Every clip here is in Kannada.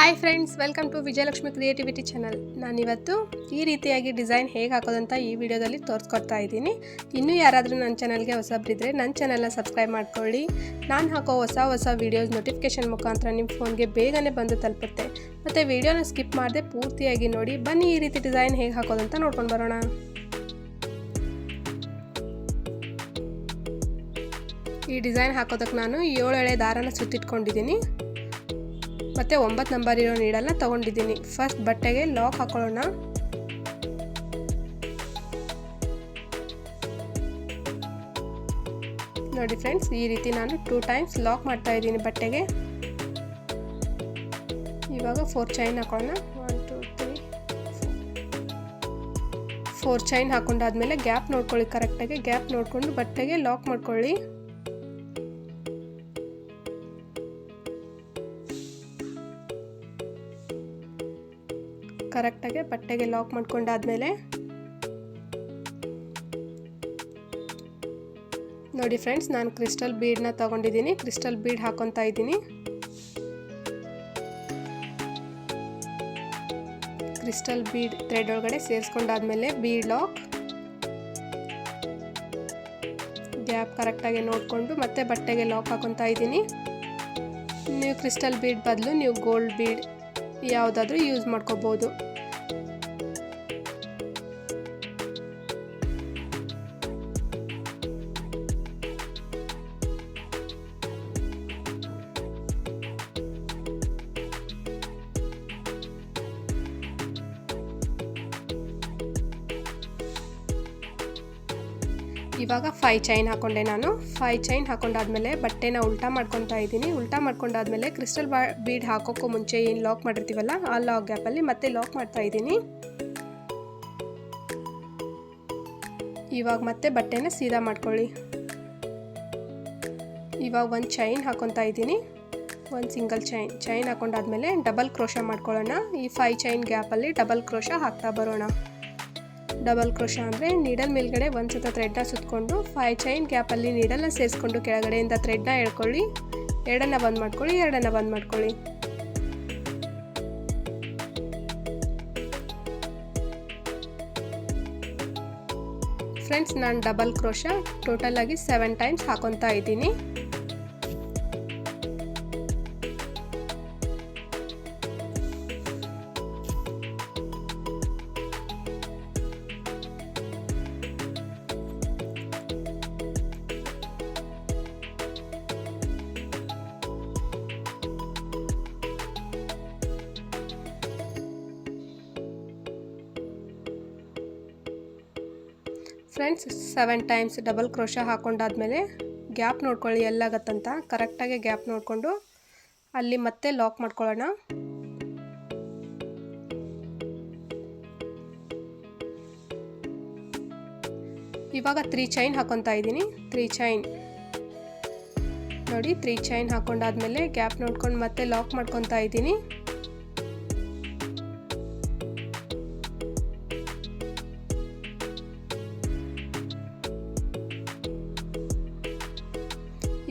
Hi friends, welcome to Vijayalakshmi creativity channel. ನಾನಿವತ್ತು ಈ ರೀತಿಯಾಗಿ ಡಿಸೈನ್ ಹೇಗೆ ಹಾಕೋದಂತ ಈ ವಿಡಿಯೋದಲ್ಲಿ ತೋರಿಸ್ಕೊಡ್ತಾ ಇದ್ದೀನಿ. ಇನ್ನೂ ಯಾರಾದರೂ ನನ್ನ ಚಾನಲ್ಗೆ ಹೊಸಬ್ರಿದ್ರೆ ನನ್ನ ಚಾನಲ್ನ ಸಬ್ಸ್ಕ್ರೈಬ್ ಮಾಡ್ಕೊಳ್ಳಿ. ನಾನು ಹಾಕೋ ಹೊಸ ವೀಡಿಯೋಸ್ ನೋಟಿಫಿಕೇಷನ್ ಮುಖಾಂತರ ನಿಮ್ಮ ಫೋನ್ಗೆ ಬೇಗನೆ ಬಂದು ತಲುಪುತ್ತೆ. ಮತ್ತು ವಿಡಿಯೋನ ಸ್ಕಿಪ್ ಮಾಡದೆ ಪೂರ್ತಿಯಾಗಿ ನೋಡಿ. ಬನ್ನಿ ಈ ರೀತಿ ಡಿಸೈನ್ ಹೇಗೆ ಹಾಕೋದಂತ ನೋಡ್ಕೊಂಡು ಬರೋಣ. ಈ ಡಿಸೈನ್ ಹಾಕೋದಕ್ಕೆ ನಾನು 7 ಎಳೆ ದಾರನ ಸುತ್ತಿಟ್ಕೊಂಡಿದ್ದೀನಿ ಮತ್ತು 9 ನಂಬರ್ ಇರೋ ನೀಡಲ್ನ ತೊಗೊಂಡಿದ್ದೀನಿ. ಫಸ್ಟ್ ಬಟ್ಟೆಗೆ ಲಾಕ್ ಹಾಕೊಳ್ಳೋಣ. ನೋಡಿ ಫ್ರೆಂಡ್ಸ್, ಈ ರೀತಿ ನಾನು 2 ಟೈಮ್ಸ್ ಲಾಕ್ ಮಾಡ್ತಾ ಇದ್ದೀನಿ ಬಟ್ಟೆಗೆ. ಇವಾಗ 4 ಚೈನ್ ಹಾಕೊಳ್ಳೋಣ. 1 2 3 4 ಚೈನ್ ಹಾಕೊಂಡಾದ್ಮೇಲೆ ಗ್ಯಾಪ್ ನೋಡ್ಕೊಳ್ಳಿ. ಕರೆಕ್ಟಾಗಿ ಗ್ಯಾಪ್ ನೋಡಿಕೊಂಡು ಬಟ್ಟೆಗೆ ಲಾಕ್ ಮಾಡ್ಕೊಳ್ಳಿ. ಕರೆಕ್ಟಾಗಿ ಬಟ್ಟೆಗೆ ಲಾಕ್ ಮಾಡ್ಕೊಂಡಾದ್ಮೇಲೆ ನೋಡಿ ಫ್ರೆಂಡ್ಸ್, ನಾನು ಕ್ರಿಸ್ಟಲ್ ಬೀಡ್ನ ತಗೊಂಡಿದ್ದೀನಿ. ಕ್ರಿಸ್ಟಲ್ ಬೀಡ್ ಹಾಕೊತಾ ಇದ್ದೀನಿ. ಕ್ರಿಸ್ಟಲ್ ಬೀಡ್ ಥ್ರೆಡ್ ಒಳಗಡೆ ಸೇರಿಸ್ಕೊಂಡಾದ್ಮೇಲೆ ಬೀಡ್ ಲಾಕ್, ಗ್ಯಾಪ್ ಕರೆಕ್ಟಾಗಿ ನೋಡಿಕೊಂಡು ಮತ್ತೆ ಬಟ್ಟೆಗೆ ಲಾಕ್ ಹಾಕೊತಾ ಇದ್ದೀನಿ. ನೀವು ಕ್ರಿಸ್ಟಲ್ ಬೀಡ್ ಬದಲು ನೀವು ಗೋಲ್ಡ್ ಬೀಡ್ ಯಾವುದಾದ್ರೂ ಯೂಸ್ ಮಾಡ್ಕೋಬೋದು. ಇವಾಗ 5 ಚೈನ್ ಹಾಕೊಂಡೆ ನಾನು. 5 ಚೈನ್ ಹಾಕೊಂಡಾದ್ಮೇಲೆ ಬಟ್ಟೆನ ಉಲ್ಟಾ ಮಾಡ್ಕೊತಾ ಇದ್ದೀನಿ. ಉಲ್ಟಾ ಮಾಡ್ಕೊಂಡಾದ್ಮೇಲೆ ಕ್ರಿಸ್ಟಲ್ ಬೀಡ್ ಹಾಕೋಕ್ಕೂ ಮುಂಚೆ ಏನು ಲಾಕ್ ಮಾಡಿರ್ತೀವಲ್ಲ ಆ ಲಾಕ್ ಗ್ಯಾಪಲ್ಲಿ ಮತ್ತೆ ಲಾಕ್ ಮಾಡ್ತಾ ಇದ್ದೀನಿ. ಇವಾಗ ಮತ್ತೆ ಬಟ್ಟೆನ ಸೀದಾ ಮಾಡ್ಕೊಳ್ಳಿ. ಇವಾಗ 1 ಚೈನ್ ಹಾಕೊತಾ ಇದ್ದೀನಿ. 1 ಸಿಂಗಲ್ ಚೈನ್ ಹಾಕೊಂಡಾದ್ಮೇಲೆ ಡಬಲ್ ಕ್ರೋಶಾ ಮಾಡ್ಕೊಳ್ಳೋಣ. ಈ 5 ಚೈನ್ ಗ್ಯಾಪಲ್ಲಿ ಡಬಲ್ ಕ್ರೋಶಾ ಹಾಕ್ತಾ ಬರೋಣ. ಡಬಲ್ ಕ್ರೋಶಾ ಅಂದರೆ ನೀಡಲ್ ಮೇಲ್ಗಡೆ ಒಂದು ಸತ ಥ್ರೆಡ್ನ ಸುತ್ತಕೊಂಡು 5 ಚೈನ್ ಗ್ಯಾಪಲ್ಲಿ ನೀಡಲ್ನ ಸೇರಿಸ್ಕೊಂಡು ಕೆಳಗಡೆಯಿಂದ ಥ್ರೆಡ್ನ ಎಳ್ಕೊಳ್ಳಿ. ಎರಡನ್ನ ಬಂದ್ ಮಾಡ್ಕೊಳ್ಳಿ. ಎರಡನ್ನ ಬಂದ್ ಮಾಡ್ಕೊಳ್ಳಿ. ಫ್ರೆಂಡ್ಸ್, ನಾನು ಡಬಲ್ ಕ್ರೋಶಾ ಟೋಟಲ್ ಆಗಿ 7 ಟೈಮ್ಸ್ ಹಾಕೊತಾ ಇದ್ದೀನಿ. ಫ್ರೆಂಡ್ಸ್, 7 ಟೈಮ್ಸ್ ಡಬಲ್ ಕ್ರೋಶಾ ಹಾಕೊಂಡಾದ್ಮೇಲೆ ಗ್ಯಾಪ್ ನೋಡ್ಕೊಳ್ಳಿ ಎಲ್ಲಾಗತ್ತಂತ. ಕರೆಕ್ಟಾಗಿ ಗ್ಯಾಪ್ ನೋಡಿಕೊಂಡು ಅಲ್ಲಿ ಮತ್ತೆ ಲಾಕ್ ಮಾಡ್ಕೊಳ್ಳೋಣ. ಇವಾಗ 3 ಚೈನ್ ಹಾಕೊತಾ ಇದ್ದೀನಿ. 3 ಚೈನ್ ನೋಡಿ, 3 ಚೈನ್ ಹಾಕೊಂಡಾದ್ಮೇಲೆ ಗ್ಯಾಪ್ ನೋಡ್ಕೊಂಡು ಮತ್ತೆ ಲಾಕ್ ಮಾಡ್ಕೊತಾ ಇದ್ದೀನಿ.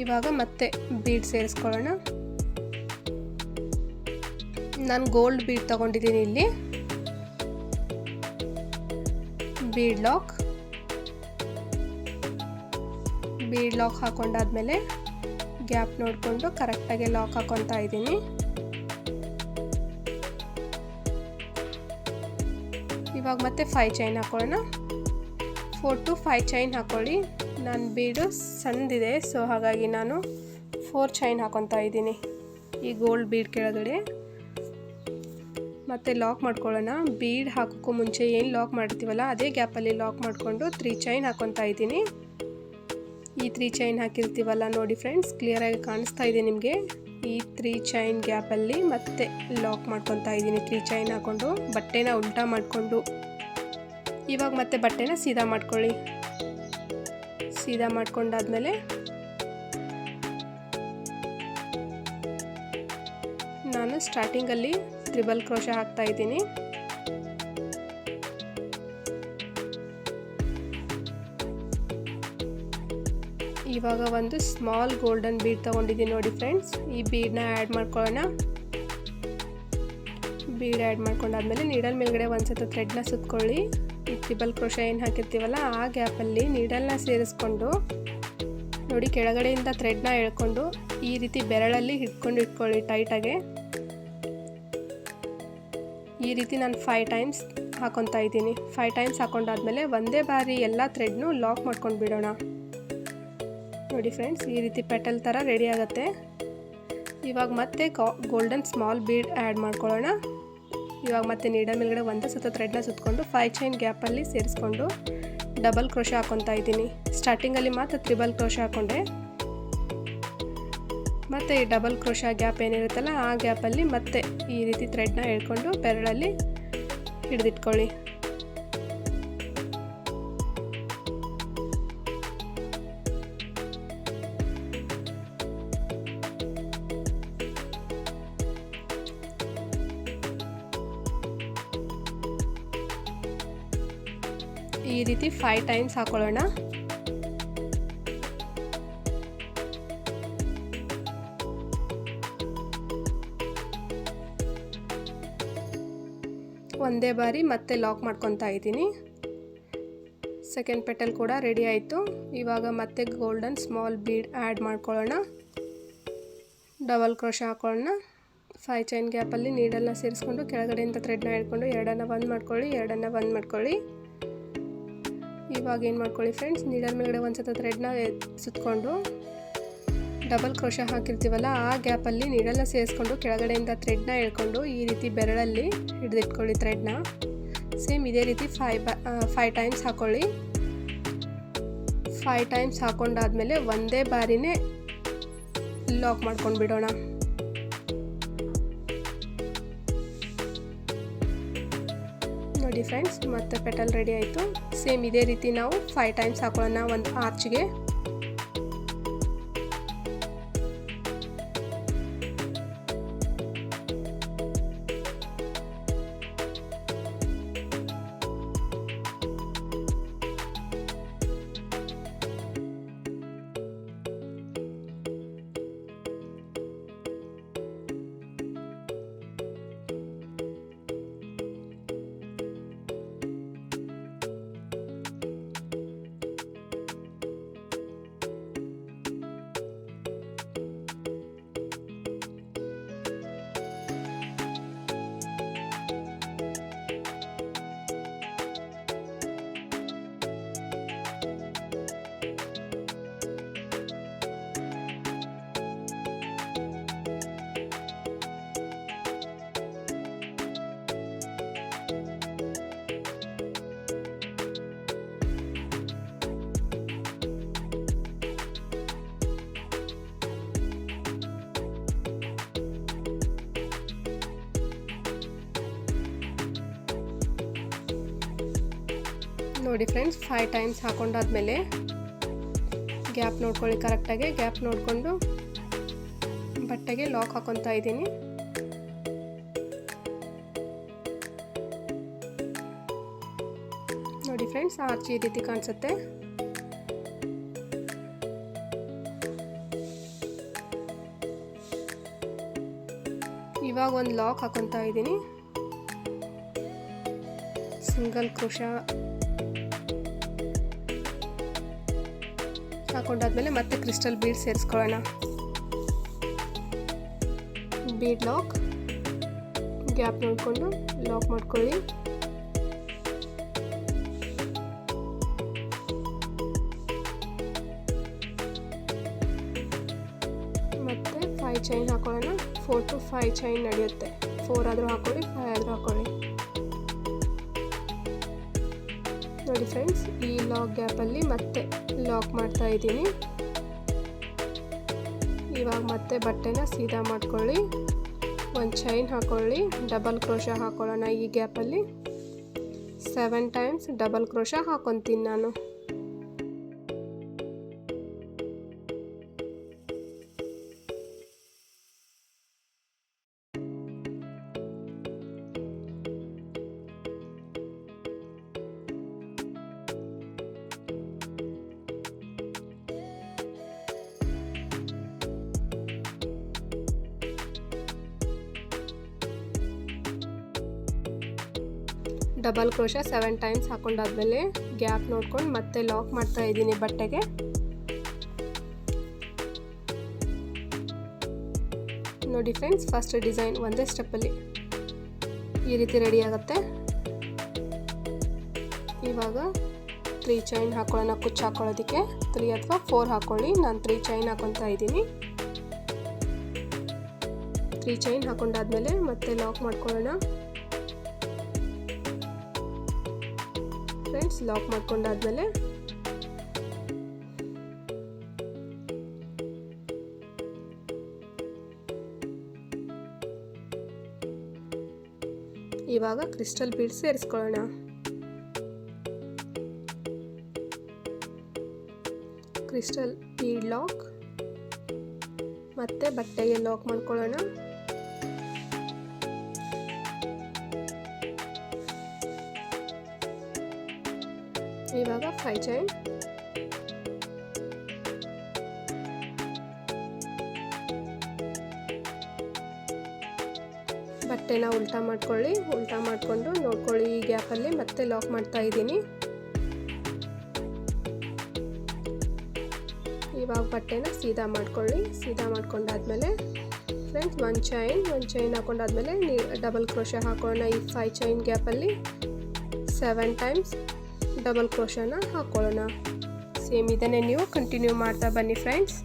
ಇವಾಗ ಮತ್ತೆ ಬೀಡ್ ಸೇರಿಸ್ಕೊಳ್ಳೋಣ. ನಾನು ಗೋಲ್ಡ್ ಬೀಡ್ ತಗೊಂಡಿದ್ದೀನಿ. ಇಲ್ಲಿ ಬೀಡ್ ಲಾಕ್ ಹಾಕೊಂಡಾದ್ಮೇಲೆ ಗ್ಯಾಪ್ ನೋಡಿಕೊಂಡು ಕರೆಕ್ಟಾಗಿ ಲಾಕ್ ಹಾಕೊತಾ ಇದ್ದೀನಿ. ಇವಾಗ ಮತ್ತೆ 5 ಚೈನ್ ಹಾಕೊಳ್ಳೋಣ. 4 to 5 ಚೈನ್ ಹಾಕೊಳ್ಳಿ. ನನ್ನ ಬೀಡು ಸಣ್ಣದಿದೆ, ಸೊ ಹಾಗಾಗಿ ನಾನು 4 ಚೈನ್ ಹಾಕೊತಾ ಇದ್ದೀನಿ ಈ ಗೋಲ್ಡ್ ಬೀಡ್ ಕೆಳಗಡೆ. ಮತ್ತೆ ಲಾಕ್ ಮಾಡ್ಕೊಳ್ಳೋಣ. ಬೀಡ್ ಹಾಕೋಕ್ಕೂ ಮುಂಚೆ ಏನು ಲಾಕ್ ಮಾಡ್ತೀವಲ್ಲ ಅದೇ ಗ್ಯಾಪಲ್ಲಿ ಲಾಕ್ ಮಾಡಿಕೊಂಡು 3 ಚೈನ್ ಹಾಕೊತಾ ಇದ್ದೀನಿ. ಈ 3 ಚೈನ್ ಹಾಕಿರ್ತೀವಲ್ಲ ನೋಡಿ ಫ್ರೆಂಡ್ಸ್, ಕ್ಲಿಯರಾಗಿ ಕಾಣಿಸ್ತಾ ಇದೆ ನಿಮಗೆ. ಈ 3 ಚೈನ್ ಗ್ಯಾಪಲ್ಲಿ ಮತ್ತೆ ಲಾಕ್ ಮಾಡ್ಕೊತಾ ಇದ್ದೀನಿ. 3 ಚೈನ್ ಹಾಕ್ಕೊಂಡು ಬಟ್ಟೆನ ಉಲ್ಟಾ ಮಾಡಿಕೊಂಡು ಇವಾಗ ಮತ್ತೆ ಬಟ್ಟೆನ ಸೀದಾ ಮಾಡ್ಕೊಳ್ಳಿ. ಸೀದಾ ಮಾಡ್ಕೊಂಡಾದ್ಮೇಲೆ ನಾನು ಸ್ಟಾರ್ಟಿಂಗಲ್ಲಿ ತ್ರಿಬಲ್ ಕ್ರೋಶಾ ಹಾಕ್ತಾ ಇದ್ದೀನಿ. ಇವಾಗ ಒಂದು ಸ್ಮಾಲ್ ಗೋಲ್ಡನ್ ಬೀಡ್ ತಗೊಂಡಿದ್ದೀನಿ ನೋಡಿ ಫ್ರೆಂಡ್ಸ್. ಈ ಬೀಡ್ನ ಆ್ಯಡ್ ಮಾಡ್ಕೊಳ್ಳೋಣ. ಬೀಡ್ ಆ್ಯಡ್ ಮಾಡ್ಕೊಂಡಾದ್ಮೇಲೆ ನೀಡಲ್ ಮೇಲ್ಗಡೆ ಒಂದು ಸತ ಥ್ರೆಡ್ನ ಸುತ್ಕೊಳ್ಳಿ. ಈ ಟ್ರಿಬಲ್ ಕ್ರೋಶೆ ಏನು ಹಾಕಿರ್ತೀವಲ್ಲ ಆ ಗ್ಯಾಪಲ್ಲಿ ನೀಡಲ್ನ ಸೇರಿಸ್ಕೊಂಡು ನೋಡಿ ಕೆಳಗಡೆಯಿಂದ ಥ್ರೆಡ್ನ ಎಳ್ಕೊಂಡು ಈ ರೀತಿ ಬೆರಳಲ್ಲಿ ಇಟ್ಕೊಳ್ಳಿ ಟೈಟಾಗೆ. ಈ ರೀತಿ ನಾನು 5 ಟೈಮ್ಸ್ ಹಾಕೊತಾ ಇದ್ದೀನಿ. 5 ಟೈಮ್ಸ್ ಹಾಕೊಂಡಾದ್ಮೇಲೆ ಒಂದೇ ಬಾರಿ ಎಲ್ಲ ಥ್ರೆಡ್ನು ಲಾಕ್ ಮಾಡ್ಕೊಂಡು ಬಿಡೋಣ. ನೋಡಿ ಫ್ರೆಂಡ್ಸ್, ಈ ರೀತಿ ಪೆಟಲ್ ಥರ ರೆಡಿ ಆಗುತ್ತೆ. ಇವಾಗ ಮತ್ತೆ ಗೋಲ್ಡನ್ ಸ್ಮಾಲ್ ಬೀಡ್ ಆ್ಯಡ್ ಮಾಡ್ಕೊಳ್ಳೋಣ. ಇವಾಗ ಮತ್ತೆ ನೀಡಲ್ ಮೇಲ್ಗಡೆ ಒಂದೇ ಸತ ಥ್ರೆಡ್ನ ಸುತ್ಕೊಂಡು 5 ಚೈನ್ ಗ್ಯಾಪಲ್ಲಿ ಸೇರಿಸ್ಕೊಂಡು ಡಬಲ್ ಕ್ರೋಶೆ ಹಾಕೊತಾ ಇದ್ದೀನಿ. ಸ್ಟಾರ್ಟಿಂಗಲ್ಲಿ ಮಾತ್ರ ತ್ರಿಬಲ್ ಕ್ರೋಶೆ ಹಾಕ್ಕೊಂಡೆ. ಮತ್ತು ಈ ಡಬಲ್ ಕ್ರೋಶೆ ಗ್ಯಾಪ್ ಏನಿರುತ್ತಲ್ಲ ಆ ಗ್ಯಾಪಲ್ಲಿ ಮತ್ತೆ ಈ ರೀತಿ ಥ್ರೆಡ್ನ ಎಳ್ಕೊಂಡು ಬೆರಳಲ್ಲಿ ಹಿಡಿದಿಟ್ಕೊಳ್ಳಿ. ಈ ರೀತಿ 5 ಟೈಮ್ಸ್ ಹಾಕೊಳ್ಳೋಣ. ಒಂದೇ ಬಾರಿ ಮತ್ತೆ ಲಾಕ್ ಮಾಡ್ಕೊತಾ ಇದ್ದೀನಿ. ಸೆಕೆಂಡ್ ಪೆಟಲ್ ಕೂಡ ರೆಡಿ ಆಯಿತು. ಇವಾಗ ಮತ್ತೆ ಗೋಲ್ಡನ್ ಸ್ಮಾಲ್ ಬೀಡ್ ಆ್ಯಡ್ ಮಾಡ್ಕೊಳ್ಳೋಣ. ಡಬಲ್ ಕ್ರೋಶೆ ಹಾಕೊಳ್ಳೋಣ. 5 ಚೈನ್ ಗ್ಯಾಪಲ್ಲಿ ನೀಡಲ್ನ ಸೇರಿಸ್ಕೊಂಡು ಕೆಳಗಡೆಯಿಂದ ಥ್ರೆಡ್ನ ಹಿಡ್ಕೊಂಡು ಎರಡನ್ನು ಬಂದ್ ಮಾಡ್ಕೊಳ್ಳಿ. ಇವಾಗ ಏನು ಮಾಡ್ಕೊಳ್ಳಿ ಫ್ರೆಂಡ್ಸ್, ನೀಡಲ್ ಮೇಲ್ಗಡೆ ಒಂದು ಸತ ಥ್ರೆಡ್ನ ಸುತ್ಕೊಂಡು ಡಬಲ್ ಕ್ರೋಶೆ ಹಾಕಿರ್ತೀವಲ್ಲ ಆ ಗ್ಯಾಪಲ್ಲಿ ನೀಡಲ್ನ ಸೇರಿಸ್ಕೊಂಡು ಕೆಳಗಡೆಯಿಂದ ಥ್ರೆಡ್ನ ಎಳ್ಕೊಂಡು ಈ ರೀತಿ ಬೆರಳಲ್ಲಿ ಹಿಡಿದಿಟ್ಕೊಳ್ಳಿ ಥ್ರೆಡ್ನ. ಸೇಮ್ ಇದೇ ರೀತಿ 5 ಟೈಮ್ಸ್ ಹಾಕ್ಕೊಳ್ಳಿ. 5 ಟೈಮ್ಸ್ ಹಾಕೊಂಡಾದ್ಮೇಲೆ ಒಂದೇ ಬಾರಿನೇ ಲಾಕ್ ಮಾಡ್ಕೊಂಡು ಬಿಡೋಣ. ನೋಡಿ ಫ್ರೆಂಡ್ಸ್, ಮತ್ತೆ ಪೆಟಲ್ ರೆಡಿ ಆಯಿತು. ಸೇಮ್ ಇದೇ ರೀತಿ ನಾವು 5 ಟೈಮ್ಸ್ ಹಾಕೊಳ್ಳೋಣ ಒಂದು ಆರ್ಚ್ಗೆ. ನೋಡಿ ಫ್ರೆಂಡ್ಸ್, 5 ಟೈಮ್ಸ್ ಹಾಕೊಂಡಾದ್ಮೇಲೆ ಗ್ಯಾಪ್ ನೋಡ್ಕೊಳ್ಳಿ ಕರೆಕ್ಟಾಗಿ. ಗ್ಯಾಪ್ ನೋಡಿಕೊಂಡು ಬಟ್ಟೆಗೆ ಲಾಕ್ ಹಾಕೊತಾ ಇದ್ದೀನಿ. ನೋಡಿ ಫ್ರೆಂಡ್ಸ್, ಆರ್ಚ್ ಈ ರೀತಿ ಕಾಣಿಸುತ್ತೆ. ಇವಾಗ ಒಂದು ಲಾಕ್ ಹಾಕೊತಾ ಇದ್ದೀನಿ. ಸಿಂಗಲ್ ಕ್ರೋಶೆ ಹಾಕೊಂಡಾದ್ಮೇಲೆ ಮತ್ತೆ ಕ್ರಿಸ್ಟಲ್ ಬೀಡ್ ಸೇರಿಸ್ಕೊಳ್ಳೋಣ. ಬೀಡ್ ಲಾಕ್, ಗ್ಯಾಪ್ ನೋಡಿಕೊಂಡು ಲಾಕ್ ಮಾಡ್ಕೊಳ್ಳಿ. ಮತ್ತೆ 5 ಚೈನ್ ಹಾಕೊಳ್ಳೋಣ. 4 to 5 ಚೈನ್ ನಡೆಯುತ್ತೆ. 4 ಆದರೂ ಹಾಕೊಳ್ಳಿ, 5 ಆದರೂ ಹಾಕೊಳ್ಳಿ. ನೋಡಿ ಫ್ರೆಂಡ್ಸ್, ಈ ಲಾಕ್ ಗ್ಯಾಪಲ್ಲಿ ಮತ್ತೆ ಲಾಕ್ ಮಾಡ್ತಾ ಇದ್ದೀನಿ. ಇವಾಗ ಮತ್ತೆ ಬಟ್ಟೆನ ಸೀದಾ ಮಾಡ್ಕೊಳ್ಳಿ. ಒಂದು ಚೈನ್ ಹಾಕೊಳ್ಳಿ, ಡಬಲ್ ಕ್ರೋಶೆ ಹಾಕೊಳ್ಳೋಣ. ಈ ಗ್ಯಾಪಲ್ಲಿ 7 ಟೈಮ್ಸ್ ಡಬಲ್ ಕ್ರೋಶೆ ಹಾಕೊತೀನಿ ನಾನು. ಡಬಲ್ ಕ್ರೋಶ 7 ಟೈಮ್ಸ್ ಹಾಕೊಂಡಾದ್ಮೇಲೆ ಗ್ಯಾಪ್ ನೋಡ್ಕೊಂಡು ಮತ್ತೆ ಲಾಕ್ ಮಾಡ್ತಾ ಇದ್ದೀನಿ ಬಟ್ಟೆಗೆ. ನೋಡಿ ಫ್ರೆಂಡ್ಸ್, ಫಸ್ಟ್ ಡಿಸೈನ್ ಒಂದೇ ಸ್ಟೆಪ್ಪಲ್ಲಿ ಈ ರೀತಿ ರೆಡಿ ಆಗುತ್ತೆ. ಇವಾಗ 3 ಚೈನ್ ಹಾಕೊಳ್ಳೋಣ. ಕುಚ್ಚು ಹಾಕೊಳ್ಳೋದಕ್ಕೆ 3 ಅಥವಾ 4 ಹಾಕೊಳ್ಳಿ. ನಾನು 3 ಚೈನ್ ಹಾಕೊತಾ ಇದ್ದೀನಿ. 3 ಚೈನ್ ಹಾಕೊಂಡಾದ್ಮೇಲೆ ಮತ್ತೆ ಲಾಕ್ ಮಾಡ್ಕೊಳ್ಳೋಣ. ಫ್ರೆಂಡ್ಸ್, ಲಾಕ್ ಮಾಡ್ಕೊಂಡಾದ್ಮೇಲೆ ಇವಾಗ ಕ್ರಿಸ್ಟಲ್ ಬೀಡ್ಸ್ ಸೇರಿಸ್ಕೊಳ್ಳೋಣ. ಕ್ರಿಸ್ಟಲ್ ಬೀಡ್ ಲಾಕ್ ಮತ್ತೆ ಬಟ್ಟೆಗೆ ಲಾಕ್ ಮಾಡ್ಕೊಳ್ಳೋಣ. ಇವಾಗ 5 ಚೈನ್, ಬಟ್ಟೆನ ಉಲ್ಟಾ ಮಾಡ್ಕೊಳ್ಳಿ. ಉಲ್ಟಾ ಮಾಡಿಕೊಂಡು ನೋಡ್ಕೊಳ್ಳಿ, ಈ ಗ್ಯಾಪಲ್ಲಿ ಮತ್ತೆ ಲಾಕ್ ಮಾಡ್ತಾ ಇದ್ದೀನಿ. ಇವಾಗ ಬಟ್ಟೆನ ಸೀದಾ ಮಾಡ್ಕೊಳ್ಳಿ. ಸೀದಾ ಮಾಡ್ಕೊಂಡಾದ್ಮೇಲೆ ಫ್ರೆಂಡ್ಸ್ ಒಂದು ಚೈನ್ ಹಾಕೊಂಡಾದ್ಮೇಲೆ ಡಬಲ್ ಕ್ರೋಶೆ ಹಾಕೊಳ್ಳೋಣ. ಈ 5 ಚೈನ್ ಗ್ಯಾಪಲ್ಲಿ 7 ಟೈಮ್ಸ್ ಡಬಲ್ ಕ್ರೋಶನ ಹಾಕೊಳ್ಳೋಣ. ಸೇಮ್ ಇದನ್ನೇ ನೀವು ಕಂಟಿನ್ಯೂ ಮಾಡ್ತಾ ಬನ್ನಿ ಫ್ರೆಂಡ್ಸ್.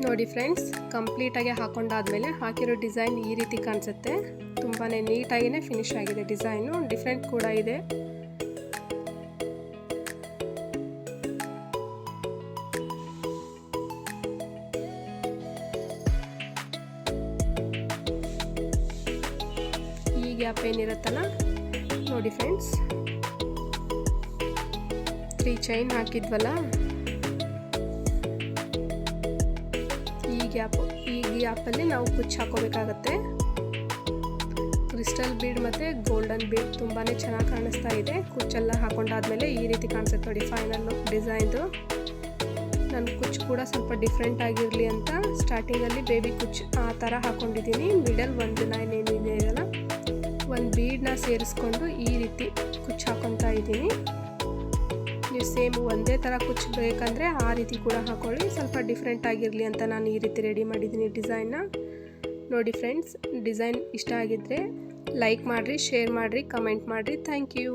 ನೋಡಿ ಫ್ರೆಂಡ್ಸ್, ಕಂಪ್ಲೀಟಾಗಿ ಹಾಕೊಂಡಾದ್ಮೇಲೆ ಹಾಕಿರೋ ಡಿಸೈನ್ ಈ ರೀತಿ ಕಾಣಿಸುತ್ತೆ. ತುಂಬಾ ನೀಟಾಗಿಯೇ ಫಿನಿಶ್ ಆಗಿದೆ. ಡಿಸೈನು ಡಿಫ್ರೆಂಟ್ ಕೂಡ ಇದೆ. ಈ ಗ್ಯಾಪ್ ಏನಿರುತ್ತಲ್ಲ ನೋಡಿ ಫ್ರೆಂಡ್ಸ್, 3 ಚೈನ್ ಹಾಕಿದ್ವಲ್ಲ, ಈ ಗ್ಯಾಪಲ್ಲಿ ನಾವು ಕುಚ್ಚು ಹಾಕೋಬೇಕಾಗತ್ತೆ. ಕ್ರಿಸ್ಟಲ್ ಬೀಡ್ ಮತ್ತು ಗೋಲ್ಡನ್ ಬೀಡ್ ತುಂಬಾ ಚೆನ್ನಾಗಿ ಕಾಣಿಸ್ತಾ ಇದೆ. ಕುಚ್ಚೆಲ್ಲ ಹಾಕೊಂಡಾದ್ಮೇಲೆ ಈ ರೀತಿ ಕಾಣಿಸುತ್ತೆ ನೋಡಿ ಫೈನಲ್ ಡಿಸೈನ್ದು. ನನ್ನ ಕುಚ್ಚು ಕೂಡ ಸ್ವಲ್ಪ ಡಿಫ್ರೆಂಟ್ ಆಗಿರಲಿ ಅಂತ ಸ್ಟಾರ್ಟಿಂಗಲ್ಲಿ ಬೇಬಿ ಕುಚ್ಚು ಆ ಥರ ಹಾಕ್ಕೊಂಡಿದ್ದೀನಿ. ಮಿಡಲ್ ಒಂದು ಲೈನ್ ಏನಿದೆ ಇದೆಯಲ್ಲ, ಒಂದು ಬೀಡನ್ನ ಸೇರಿಸ್ಕೊಂಡು ಈ ರೀತಿ ಕುಚ್ಚು ಹಾಕೊತಾ ಇದ್ದೀನಿ. ನೀವು ಸೇಮ್ ಒಂದೇ ಥರ ಕುಚ್ಚು ಬೇಕಂದರೆ ಆ ರೀತಿ ಕೂಡ ಹಾಕೊಳ್ಳಿ. ಸ್ವಲ್ಪ ಡಿಫ್ರೆಂಟ್ ಆಗಿರಲಿ ಅಂತ ನಾನು ಈ ರೀತಿ ರೆಡಿ ಮಾಡಿದ್ದೀನಿ ಡಿಸೈನ್ನ. ನೋಡಿ ಫ್ರೆಂಡ್ಸ್, ಡಿಸೈನ್ ಇಷ್ಟ ಆಗಿದ್ದರೆ ಲೈಕ್ ಮಾಡಿರಿ, ಶೇರ್ ಮಾಡಿರಿ, ಕಮೆಂಟ್ ಮಾಡಿರಿ. Thank you.